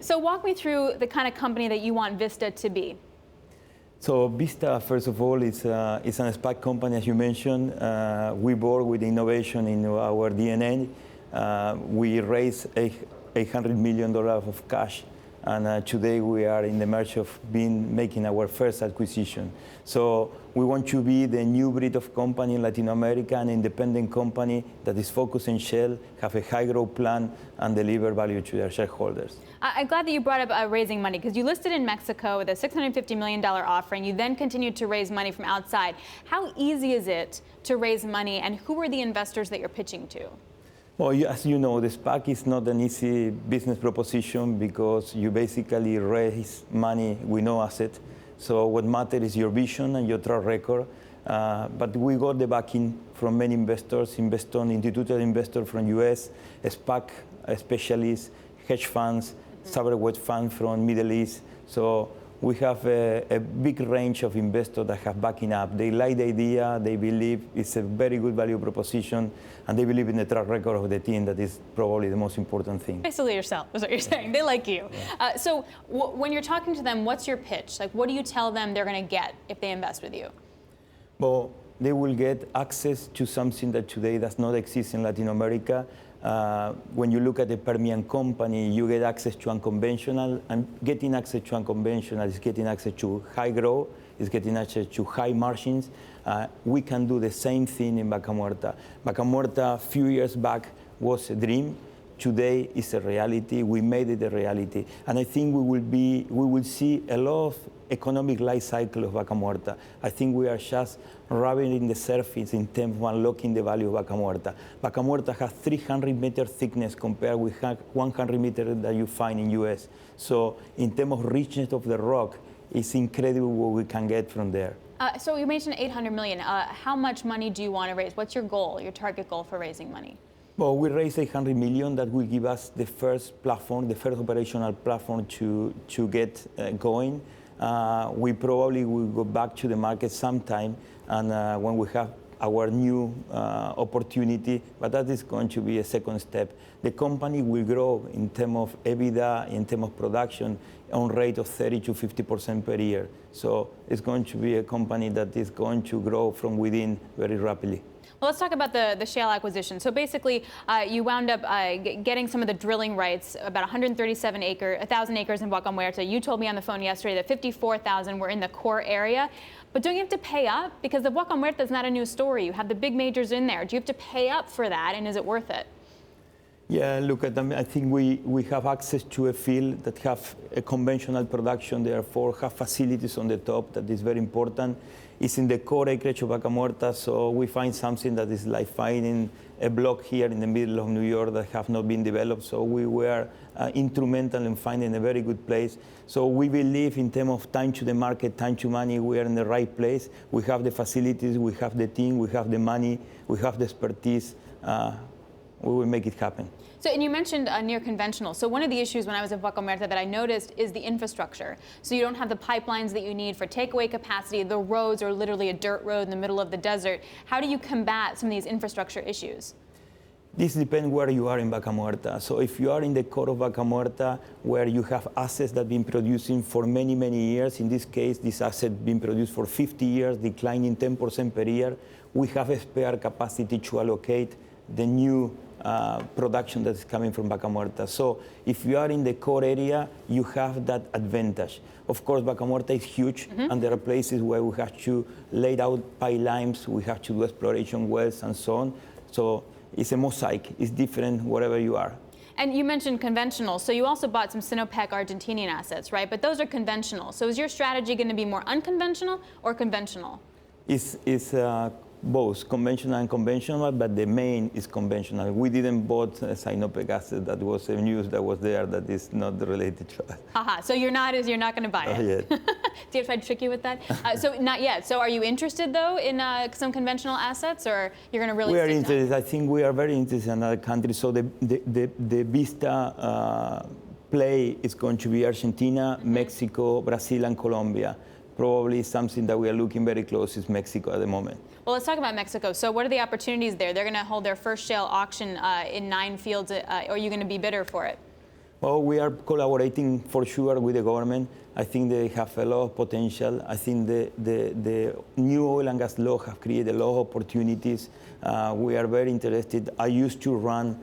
So walk me through the kind of company that you want Vista to be. So Vista, first of all, is an SPAC company, as you mentioned. We born with innovation in our DNA. We raised $800 million of cash, and today we are in the march of making our first acquisition. So we want to be the new breed of company in Latin America, an independent company that is focused on shale, have a high growth plan, and deliver value to their shareholders. I'm glad that you brought up raising money, because you listed in Mexico with a $650 million offering. You then continued to raise money from outside. How easy is it to raise money, and who are the investors that you're pitching to? Well, as you know, the SPAC is not an easy business proposition because you basically raise money with no asset. So what matters is your vision and your track record. But we got the backing from many investors, institutional investors from US, SPAC specialists, hedge funds, sovereign wealth funds from Middle East. So we have a big range of investors that have backing up. They like the idea, they believe it's a very good value proposition, and they believe in the track record of the team. That is probably the most important thing. Basically yourself is what you're saying. They like you. Yeah. So when you're talking to them, what's your pitch? Like, what do you tell them they're going to get if they invest with you? Well, they will get access to something that today does not exist in Latin America. When you look at the Permian company, you get access to unconventional, and getting access to unconventional is getting access to high growth, is getting access to high margins. We can do the same thing in Vaca Muerta. Vaca Muerta a few years back was a dream. Today is a reality. We made it a reality. And I think we will see a lot of economic life cycle of Vaca Muerta. I think we are just rubbing the surface in terms of unlocking the value of Vaca Muerta. Vaca Muerta has 300-meter thickness compared with 100 meters that you find in US. So in terms of richness of the rock, it's incredible what we can get from there. So you mentioned $800 million. How much money do you want to raise? What's your goal, your target goal for raising money? Well, we raised $800 million. That will give us the first platform, the first operational platform to get going. We probably will go back to the market sometime, and when we have our new opportunity, but that is going to be a second step. The company will grow in terms of EBITDA, in terms of production, on rate of 30 to 50% per year. So it's going to be a company that is going to grow from within very rapidly. Well, let's talk about the Shale acquisition. So basically, you wound up getting some of the drilling rights, about 1,000 acres in Vaca Muerta. You told me on the phone yesterday that 54,000 were in the core area. But don't you have to pay up? Because the Vaca Muerta is not a new story. You have the big majors in there. Do you have to pay up for that, and is it worth it? Yeah, look, I think we have access to a field that have a conventional production, therefore have facilities on the top. That is very important. It's in the core acreage of Vaca Muerta, so we find something that is like finding a block here in the middle of New York that have not been developed. So we were instrumental in finding a very good place. So we believe in terms of time to the market, time to money, we are in the right place. We have the facilities, we have the team, we have the money, we have the expertise. We will make it happen. So, and you mentioned near conventional. So one of the issues when I was at Vaca Muerta that I noticed is the infrastructure. So you don't have the pipelines that you need for takeaway capacity. The roads are literally a dirt road in the middle of the desert. How do you combat some of these infrastructure issues? This depends where you are in Vaca Muerta. So if you are in the core of Vaca Muerta, where you have assets that have been producing for many, many years, in this case, this asset been produced for 50 years, declining 10% per year, we have a spare capacity to allocate the new production that is coming from Vaca Muerta. So if you are in the core area, you have that advantage. Of course, Vaca Muerta is huge, and there are places where we have to lay out pipelines, we have to do exploration wells and so on. So it's a mosaic, it's different wherever you are. And you mentioned conventional, so you also bought some Sinopec Argentinian assets, right? But those are conventional. So is your strategy going to be more unconventional or conventional? It's both conventional and conventional, but the main is conventional. We didn't bought a Sinopec asset. That was a news that was there that is not related to us. Aha, so you're not going to buy it. Not yet. Do you try to trick you with that? So not yet. So are you interested though in some conventional assets, or you're going to really? We are interested. I think we are very interested in other countries. So the Vista play is going to be Argentina, Mexico, Brazil, and Colombia. Probably something that we are looking very close is Mexico at the moment. Well, let's talk about Mexico. So what are the opportunities there? They're going to hold their first shale auction in 9 fields. Are you going to be bidder for it? Well, we are collaborating for sure with the government. I think they have a lot of potential. I think the new oil and gas law have created a lot of opportunities. We are very interested. I used to run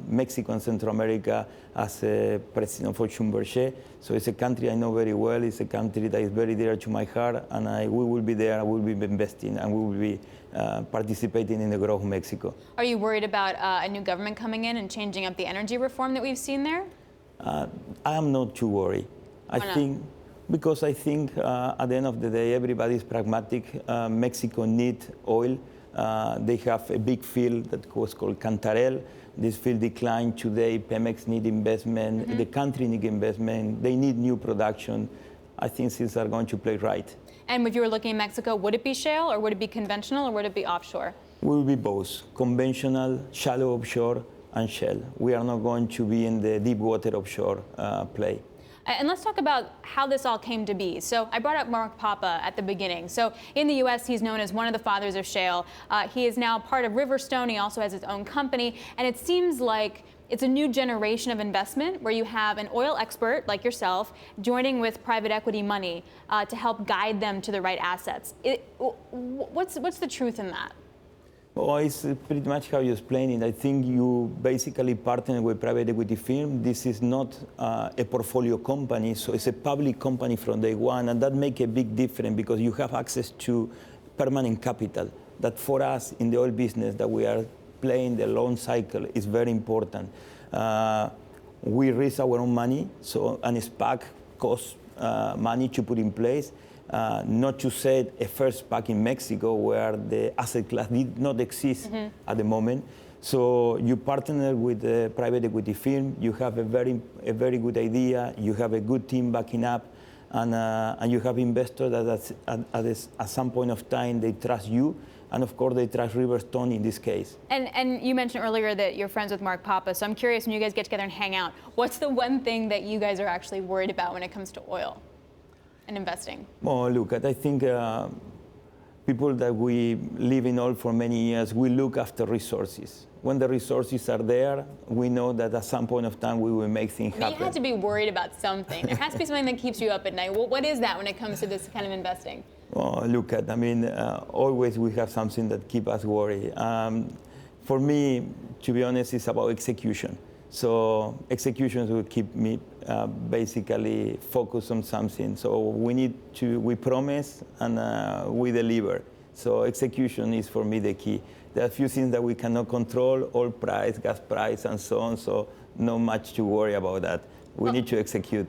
Mexico and Central America as a president for Schlumberger. So it's a country I know very well. It's a country that is very dear to my heart, and we will be there. I will be investing, and we will be participating in the growth of Mexico. Are you worried about a new government coming in and changing up the energy reform that we've seen there? I am not too worried. Why not? Because I think at the end of the day, everybody is pragmatic. Mexico needs oil. They have a big field that was called Cantarell. This field declined today. Pemex need investment. The country need investment. They need new production. I think things are going to play right. And if you were looking at Mexico, would it be shale, or would it be conventional, or would it be offshore? We will be both, conventional, shallow offshore, and shale. We are not going to be in the deep water offshore play. And let's talk about how this all came to be. So I brought up Mark Papa at the beginning. So in the U.S., he's known as one of the fathers of shale. He is now part of Riverstone. He also has his own company. And it seems like it's a new generation of investment where you have an oil expert like yourself joining with private equity money to help guide them to the right assets. What's the truth in that? Well, it's pretty much how you explain it. I think you basically partner with private equity firm. This is not a portfolio company, so it's a public company from day one, and that makes a big difference because you have access to permanent capital. That for us in the oil business that we are playing the long cycle is very important. We raise our own money, so an SPAC costs money to put in place. Not to say a first SPAC in Mexico where the asset class did not exist at the moment. So you partner with a private equity firm, you have a very good idea, you have a good team backing up, and you have investors that at some point of time they trust you, and of course they trust Riverstone in this case. And you mentioned earlier that you're friends with Mark Papa, so I'm curious, when you guys get together and hang out, what's the one thing that you guys are actually worried about when it comes to oil and investing? Well, look, I think people that we live in oil for many years, we look after resources. When the resources are there, we know that at some point of time we will make things happen. You have to be worried about something. There has to be something that keeps you up at night. Well, what is that when it comes to this kind of investing? Well, look, always we have something that keeps us worried. For me, to be honest, it's about execution. So execution will keep me basically focused on something. So we promise and we deliver. So execution is for me the key. There are a few things that we cannot control, oil price, gas price, and so on. So not much to worry about that. We need to execute.